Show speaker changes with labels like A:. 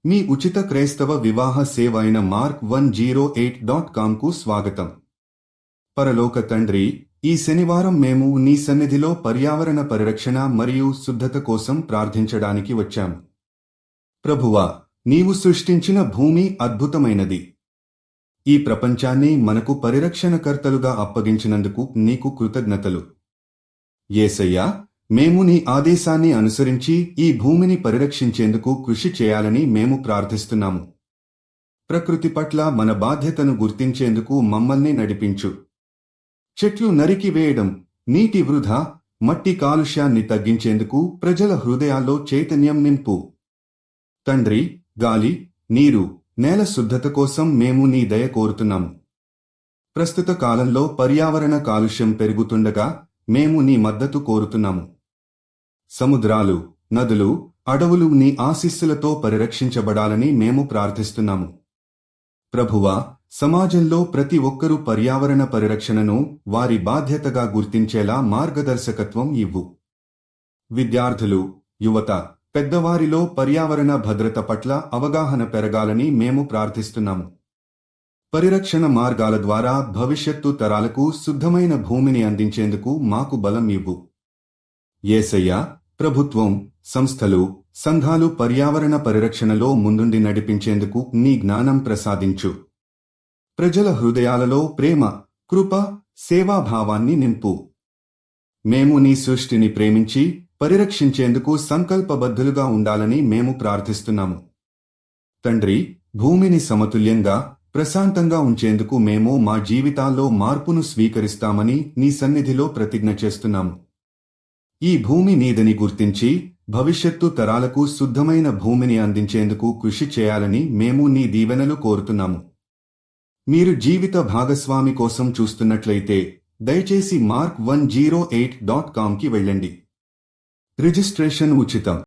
A: మీ ఉచిత క్రైస్తవ వివాహ సేవ అయిన mark108.comకు స్వాగతం. పరలోక తండ్రి, ఈ శనివారం మేము నీ సన్నిధిలో పర్యావరణ పరిరక్షణ మరియు శుద్ధత కోసం ప్రార్థించడానికి వచ్చాము. ప్రభువా, నీవు సృష్టించిన భూమి అద్భుతమైనది. ఈ ప్రపంచాన్ని మనకు పరిరక్షణకర్తలుగా అప్పగించినందుకు నీకు కృతజ్ఞతలు. యేసయ్యా, మేము నీ ఆదేశాన్ని అనుసరించి ఈ భూమిని పరిరక్షించేందుకు కృషి చేయాలని మేము ప్రార్థిస్తున్నాము. ప్రకృతి పట్ల మన బాధ్యతను గుర్తించేందుకు మమ్మల్ని నడిపించు. చెట్లు నరికివేయడం, నీటి వృధా, మట్టి కాలుష్యాన్ని తగ్గించేందుకు ప్రజల హృదయాల్లో చైతన్యం నింపు. తండ్రి, గాలి, నీరు, నేల శుద్ధత కోసం మేము నీ దయ కోరుతున్నాము. ప్రస్తుత కాలంలో పర్యావరణ కాలుష్యం పెరుగుతుండగా మేము నీ మద్దతు కోరుతున్నాము. సముద్రాలు, నదులు, అడవులు నీ ఆశీస్సులతో పరిరక్షించబడాలని మేము ప్రార్థిస్తున్నాము. ప్రభువా, సమాజంలో ప్రతి ఒక్కరూ పర్యావరణ పరిరక్షణను వారి బాధ్యతగా గుర్తించేలా మార్గదర్శకత్వం ఇవ్వు. విద్యార్థులు, యువత, పెద్దవారిలో పర్యావరణ భద్రత పట్ల అవగాహన పెరగాలని మేము ప్రార్థిస్తున్నాము. పరిరక్షణ మార్గాల ద్వారా భవిష్యత్తు తరాలకు శుద్ధమైన భూమిని అందించేందుకు మాకు బలం ఇవ్వు. యేసయ్యా, ప్రభుత్వం, సంస్థలు, సంఘాలు పర్యావరణ పరిరక్షణలో ముందుండి నడిపించేందుకు నీ జ్ఞానం ప్రసాదించు. ప్రజల హృదయాలలో ప్రేమ, కృప, సేవాభావాన్ని నింపు. మేము నీ సృష్టిని ప్రేమించి పరిరక్షించేందుకు సంకల్పబద్ధులుగా ఉండాలని మేము ప్రార్థిస్తున్నాము. తండ్రి, భూమిని సమతుల్యంగా, ప్రశాంతంగా ఉంచేందుకు మేము మా జీవితాల్లో మార్పును స్వీకరిస్తామని నీ సన్నిధిలో ప్రతిజ్ఞ చేస్తున్నాము. ఈ భూమి నీదని గుర్తించి భవిష్యత్తు తరాలకు శుద్ధమైన భూమిని అందించేందుకు కృషి చేయాలని మేము నీ దీవెనలు కోరుతున్నాము. మీరు జీవిత భాగస్వామి కోసం చూస్తున్నట్లయితే దయచేసి mark108.comకి వెళ్ళండి. రిజిస్ట్రేషన్ ఉచితం.